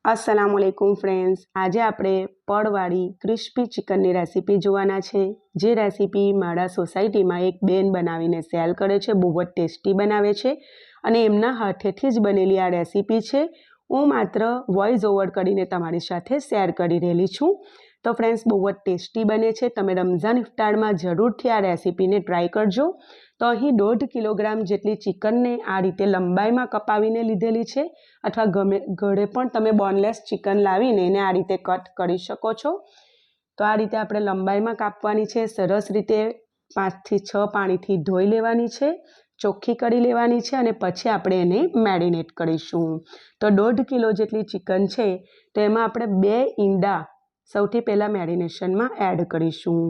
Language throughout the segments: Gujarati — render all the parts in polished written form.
अस्सलामुअलैकुम फ्रेंड्स, आज આપણે પડવાળી ક્રિસ્પી ચિકનની રેસીપી જોવાના છે। જે રેસીપી મારા સોસાયટીમાં એક બેન બનાવીને સેલ કરે છે, બહુ જ ટેસ્ટી બનાવે છે અને એમના હાથેથી જ બનેલી આ રેસીપી છે। હું માત્ર વોઇસ ઓવર કરીને તમારી સાથે શેર કરી રહેલી છું। તો ફ્રેન્ડ્સ, બહુ જ ટેસ્ટી બને છે। તમે રમઝાન ઇફ્તારમાં જરૂરથી આ રેસીપીને ટ્રાય કરજો। તો અહીં 1.5 કિલોગ્રામ જેટલી ચિકનને આ રીતે લંબાઈમાં કપાવીને લીધેલી છે, અથવા ઘરે પણ તમે બોનલેસ ચિકન લાવીને એને આ રીતે કટ કરી શકો છો। તો આ રીતે આપણે લંબાઈમાં કાપવાની છે। સરસ રીતે 5 થી 6 પાણીથી ધોઈ લેવાની છે, ચોખ્ખી કરી લેવાની છે અને પછી આપણે એને મેરિનેટ કરીશું। તો 1.5 કિલો જેટલી ચિકન છે, તો એમાં આપણે 2 ઈંડા સૌથી પહેલાં મેરિનેશનમાં એડ કરીશું।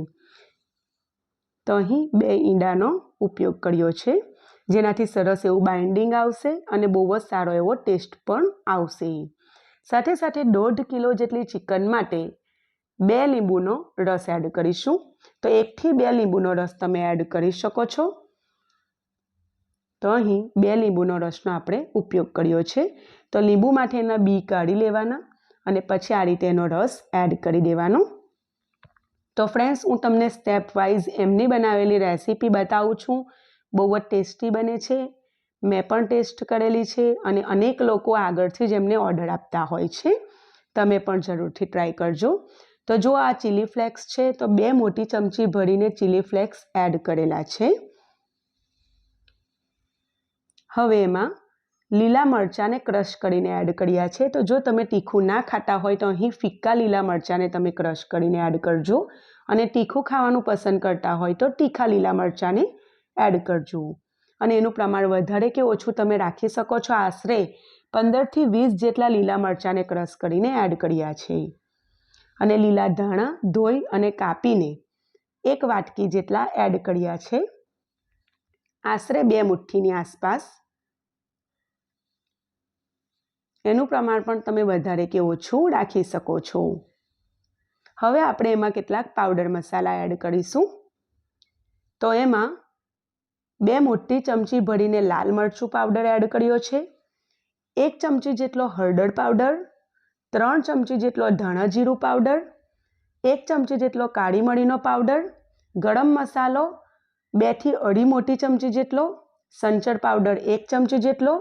તો અહીં 2 ઈંડાનો ઉપયોગ કર્યો છે, જેનાથી સરસ એવું બાઇન્ડિંગ આવશે અને બહુ જ સારો એવો ટેસ્ટ પણ આવશે। સાથે સાથે 1.5 કિલો જેટલી ચિકન માટે 2 લીંબુનો રસ એડ કરીશું। તો 1 થી 2 લીંબુનો રસ તમે એડ કરી શકો છો। તો અહીં 2 લીંબુનો રસનો આપણે ઉપયોગ કર્યો છે। તો લીંબુમાંથી એના બી કાઢી લેવાના અને પછી આ રીતે એનો રસ એડ કરી દેવાનો। તો ફ્રેન્ડ્સ, હું તમને સ્ટેપ વાઇઝ એમની બનાવેલી રેસીપી બતાવું છું। બહુ જ ટેસ્ટી બને છે। મેં પણ ટેસ્ટ કરેલી છે અને અનેક લોકો આગળથી જ એમને ઓર્ડર આપતા હોય છે। તમે પણ જરૂરથી ટ્રાય કરજો। તો જો આ ચીલી ફ્લેક્સ છે, તો 2 મોટી ચમચી ભરીને ચીલી ફ્લેક્સ એડ કરેલા છે। હવે એમાં લીલા મરચાંને ક્રશ કરીને એડ કર્યા છે। તો જો તમે તીખું ના ખાતા હોય તો અહીં ફિક્કા લીલા મરચાંને તમે ક્રશ કરીને એડ કરજો અને તીખું ખાવાનું પસંદ કરતા હોય તો તીખા લીલા મરચાંને એડ કરજો અને એનું પ્રમાણ વધારે કે ઓછું તમે રાખી શકો છો। આશરે 15 થી 20 જેટલા લીલા મરચાંને ક્રશ કરીને એડ કર્યા છે અને લીલા ધાણા ધોઈ અને કાપીને 1 વાટકી જેટલા એડ કર્યા છે, આશરે 2 મુઠ્ઠીની આસપાસ। એનું પ્રમાણ પણ તમે વધારે કે ઓછું રાખી શકો છો। હવે આપણે એમાં કેટલાક પાવડર મસાલા એડ કરીશું। તો એમાં 2 મોટી ચમચી ભરીને લાલ મરચું પાવડર એડ કર્યો છે, 1 ચમચી જેટલો હળદર પાવડર, 3 ચમચી જેટલો ધાણા જીરું પાવડર, 1 ચમચી જેટલો કાળી મરીનો પાવડર, ગરમ મસાલો 2 થી 2.5 મોટી ચમચી જેટલો, સંચળ પાવડર 1 ચમચી જેટલો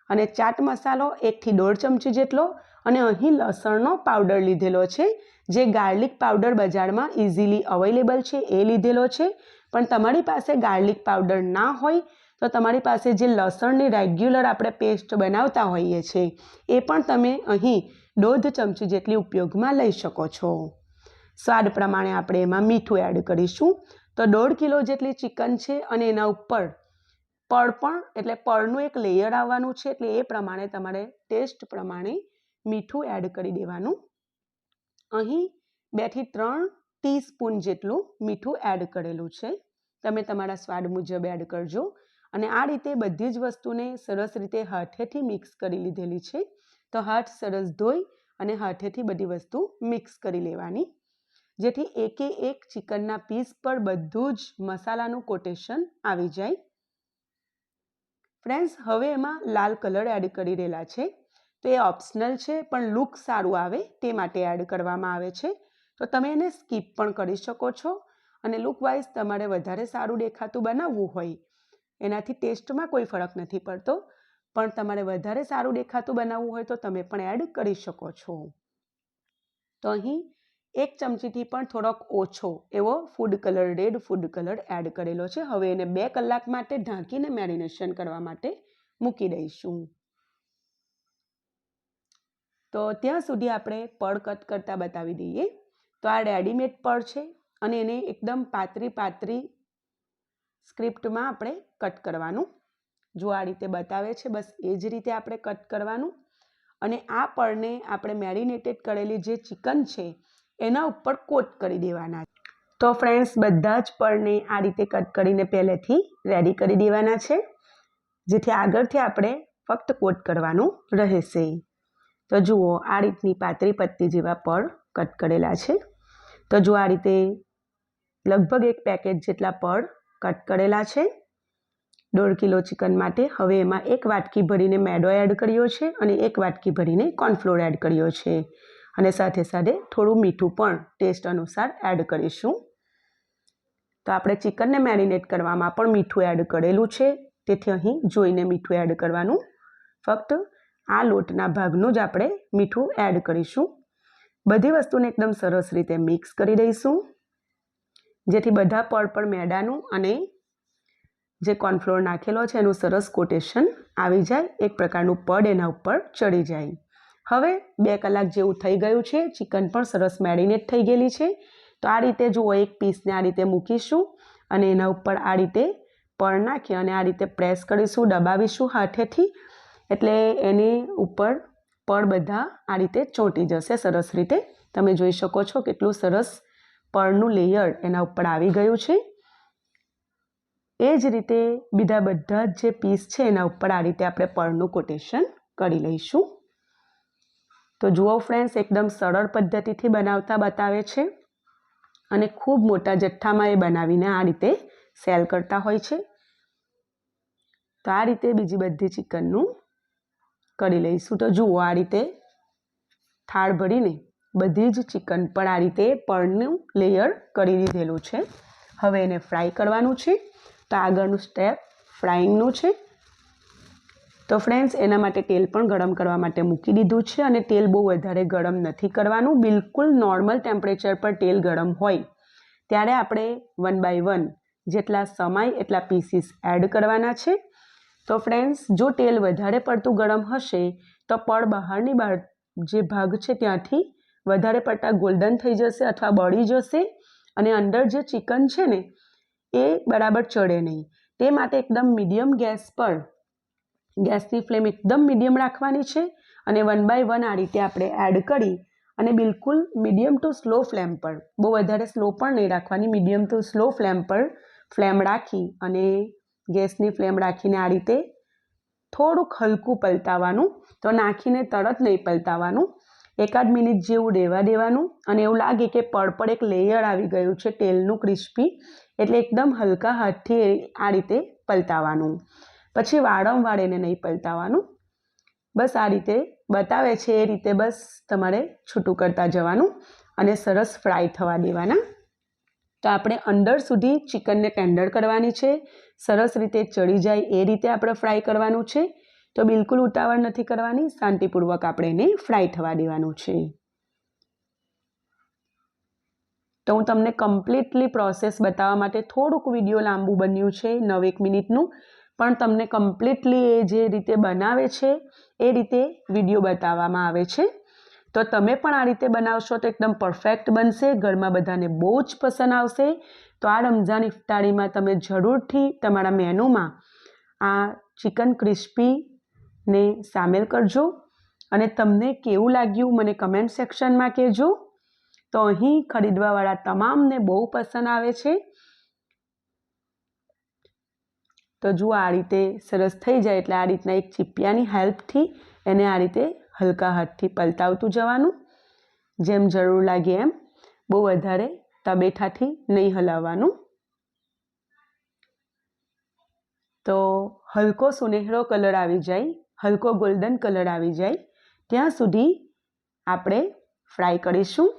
અને ચાટ મસાલો 1 થી 1.5 ચમચી જેટલો અને અહીં લસણનો પાવડર લીધેલો છે, જે ગાર્લિક પાવડર બજારમાં ઇઝીલી અવેલેબલ છે એ લીધેલો છે। પણ તમારી પાસે ગાર્લિક પાવડર ના હોય તો તમારી પાસે જે લસણની રેગ્યુલર આપણે પેસ્ટ બનાવતા હોઈએ છીએ એ પણ તમે અહીં 1.5 ચમચી જેટલી ઉપયોગમાં લઈ શકો છો। સ્વાદ પ્રમાણે આપણે એમાં મીઠું એડ કરીશું। તો 1.5 કિલો જેટલી ચિકન છે અને એના ઉપર પડ પણ એટલે પડનું એક લેયર આવવાનું છે, એટલે એ પ્રમાણે તમારે ટેસ્ટ પ્રમાણે મીઠું એડ કરી દેવાનું। અહીં 2 થી 3 ટીસ્પૂન જેટલું મીઠું એડ કરેલું છે, તમે તમારા સ્વાદ મુજબ એડ કરજો અને આ રીતે બધી જ વસ્તુને સરસ રીતે હાથેથી મિક્સ કરી લીધેલી છે। તો હાથ સરસ ધોઈ અને હાથેથી બધી વસ્તુ મિક્સ કરી લેવાની, જેથી એકે એક ચિકનના પીસ પર બધું જ મસાલાનું કોટેશન આવી જાય। ફ્રેન્ડ્સ, હવે એમાં લાલ કલર એડ કરી રહેલા છે, તો એ ઓપ્શનલ છે, પણ લુક સારું આવે તે માટે એડ કરવામાં આવે છે। તો તમે એને સ્કીપ પણ કરી શકો છો અને લુક વાઇઝ તમારે વધારે સારું દેખાતું બનાવવું હોય, એનાથી ટેસ્ટમાં કોઈ ફરક નથી પડતો, પણ તમારે વધારે સારું દેખાતું બનાવવું હોય તો તમે પણ એડ કરી શકો છો। તો અહીં 1 ચમચીથી પણ થોડોક ઓછો એવો food colour, red food colour add કરેલો છે। હવે એને 2 કલાક માટે ઢાંકીને મેરિનેશન કરવા માટે મૂકી દઈશું। તો ત્યાં સુધી આપણે પડ કટ કરતા બતાવી દઈએ। તો આ રેડીમેડ પડ છે અને એને એકદમ પાતળી સ્ક્રિપ્ટમાં આપણે કટ કરવાનું। જો આ રીતે બતાવે છે, બસ એ જ રીતે આપણે કટ કરવાનું અને આ પડને આપણે મેરિનેટેડ કરેલી જે ચિકન છે એના ઉપર કોટ કરી દેવાના। તો ફ્રેન્ડ્સ, બધા જ પડને આ રીતે કટ કરીને પહેલેથી રેડી કરી દેવાના છે, જેથી આગળથી આપણે ફક્ત કોટ કરવાનું રહેશે। તો જુઓ, આ રીતની પાતળી પત્તી જેવા પડ કટ કરેલા છે। તો જો આ રીતે લગભગ 1 પેકેટ જેટલા પડ કટ કરેલા છે। 1.5 કિલો ચિકન માટે હવે એમાં 1 વાટકી ભરીને મેદો એડ કર્યો છે અને 1 વાટકી ભરીને કોર્નફ્લોર એડ કર્યો છે અને સાથે સાથે થોડું મીઠું પણ ટેસ્ટ અનુસાર એડ કરીશું. તો આપણે ચિકનને મેરિનેટ કરવામાં પણ મીઠું એડ કરેલું છે, તેથી અહીં જોઈને મીઠું એડ કરવાનું. ફક્ત આ લોટના ભાગનું જ આપણે મીઠું એડ કરીશું. બધી વસ્તુને એકદમ સરસ રીતે મિક્સ કરી દઈશું, જેથી બધા પડ પર મેદાનું અને જે કોર્નફ્લોર નાખેલો છે એનું સરસ કોટેશન આવી જાય, એક પ્રકારનું પડ એના ઉપર ચડી જાય. હવે 2 કલાક જેવું થઈ ગયું છે, ચિકન પણ સરસ મેરિનેટ થઈ ગયેલી છે. તો આ રીતે જુઓ, એક પીસને આ રીતે મૂકીશું અને એના ઉપર આ રીતે પડ નાખી અને આ રીતે પ્રેસ કરીશું, દબાવીશું હાથેથી, એટલે એની ઉપર પડ બધા આ રીતે ચોંટી જશે સરસ રીતે. તમે જોઈ શકો છો કેટલું સરસ પડનું લેયર એના ઉપર આવી ગયું છે. એ જ રીતે બીજા બધા જે પીસ છે એના ઉપર આ રીતે આપણે પડનું કોટેશન કરી લઈશું. તો જુઓ ફ્રેન્ડ્સ, એકદમ સરળ પદ્ધતિથી બનાવતા બતાવે છે અને ખૂબ મોટા જથ્થામાં એ બનાવીને આ રીતે સેલ કરતા હોય છે. તો આ રીતે બીજી બધી ચિકનનું કરી લઈશું. તો જુઓ, આ રીતે થાળ ભરીને બધી જ ચિકન પર આ રીતે પડનું લેયર કરી દીધેલું છે. હવે એને ફ્રાય કરવાનું છે. તો આગળનું સ્ટેપ ફ્રાઈંગનું છે. તો ફ્રેન્ડ્સ, એના માટે તેલ પણ ગરમ કરવા માટે મૂકી દીધું છે અને તેલ બહુ વધારે ગરમ નથી કરવાનું. બિલકુલ નોર્મલ ટેમ્પરેચર પર તેલ ગરમ હોય ત્યારે આપણે 1 બાય 1 જેટલા સમાય એટલા પીસીસ એડ કરવાના છે. તો ફ્રેન્ડ્સ, જો તેલ વધારે પડતું ગરમ હશે તો પડ બહારની બહાર જે ભાગ છે ત્યાંથી વધારે પડતા ગોલ્ડન થઈ જશે અથવા બળી જશે અને અંદર જે ચિકન છે ને એ બરાબર ચડે નહીં. તે માટે એકદમ મીડિયમ ગેસ પર ગેસની ફ્લેમ એકદમ મીડિયમ રાખવાની છે અને 1 બાય 1 આ રીતે આપણે એડ કરી અને બિલકુલ મીડિયમ ટુ સ્લો ફ્લેમ પર, બહુ વધારે સ્લો પણ નહીં રાખવાની, મીડિયમ ટુ સ્લો ફ્લેમ પર ફ્લેમ રાખી અને ગેસની ફ્લેમ રાખીને આ રીતે થોડુંક હલકું પલટાવવાનું. તો નાખીને તરત નહીં પલટાવવાનું, 1-8 મિનિટ જેવું રહેવા દેવાનું અને એવું લાગે કે પડ પર એક લેયર આવી ગયું છે તેલનું ક્રિસ્પી, એટલે એકદમ હલકા હાથથી આ રીતે પલટાવવાનું. પછી વારંવાર એને નહીં પલટાવવાનું, બસ આ રીતે બતાવે છે એ રીતે બસ તમારે છૂટું કરતા જવાનું અને સરસ ફ્રાય થવા દેવાના. તો આપણે અંદર સુધી ચિકનને ટેન્ડર કરવાની છે, સરસ રીતે ચડી જાય એ રીતે આપણે ફ્રાય કરવાનું છે. તો બિલકુલ ઉતાવળ નથી કરવાની, શાંતિપૂર્વક આપણે એને ફ્રાય થવા દેવાનું છે. તો હું તમને કમ્પ્લીટલી પ્રોસેસ બતાવવા માટે થોડુંક વિડીયો લાંબુ બન્યું છે, 9-1 મિનિટનું, પણ તમને કમ્પ્લીટલી એ જે રીતે બનાવે છે એ રીતે વિડીયો બતાવવામાં આવે છે. તો તમે પણ આ રીતે બનાવશો તો એકદમ પરફેક્ટ બનશે, ઘરમાં બધાને બહુ જ પસંદ આવશે. તો આ રમઝાન ઇફતારીમાં તમે જરૂરથી તમારા મેનુમાં આ ચિકન ક્રિસ્પીને સામેલ કરજો અને તમને કેવું લાગ્યું મને કમેન્ટ સેક્શનમાં કહેજો. તો અહીં ખરીદવાવાળા તમામને બહુ પસંદ આવે છે. તો જુઓ, આ રીતે સરસ થઈ જાય એટલે આ રીતના એક ચીપિયાની હેલ્પથી એને આ રીતે હલકા હાથથી પલટાવતું જવાનું, જેમ જરૂર લાગે એમ, બહુ વધારે તબેઠાથી નહીં હલાવવાનું. તો હલકો સુનહેરો કલર આવી જાય, હલકો ગોલ્ડન કલર આવી જાય ત્યાં સુધી આપણે ફ્રાય કરીશું.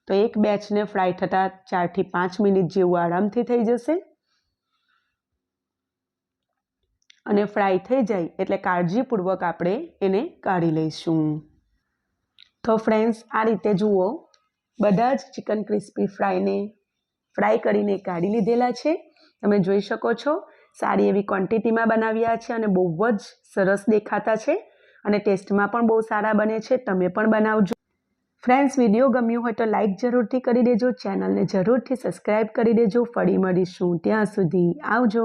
તો એક બેચને ફ્રાય થતાં 4 થી 5 મિનિટ જેવું આરામથી થઈ જશે અને ફ્રાય થઈ જાય એટલે કાળજીપૂર્વક આપણે એને કાઢી લઈશું. તો ફ્રેન્ડ્સ, આ રીતે જુઓ, બધા જ ચિકન ક્રિસ્પી ફ્રાય કરીને કાઢી લીધેલા છે. તમે જોઈ શકો છો સારી એવી ક્વોન્ટિટીમાં બનાવ્યા છે અને બહુ જ સરસ દેખાતા છે અને ટેસ્ટમાં પણ બહુ સારા બને છે. તમે પણ બનાવજો. ફ્રેન્ડ્સ, વિડીયો ગમ્યું હોય તો લાઈક જરૂરથી કરી દેજો, ચેનલને જરૂરથી સબસ્ક્રાઈબ કરી દેજો. ફરી મળીશું, ત્યાં સુધી આવજો.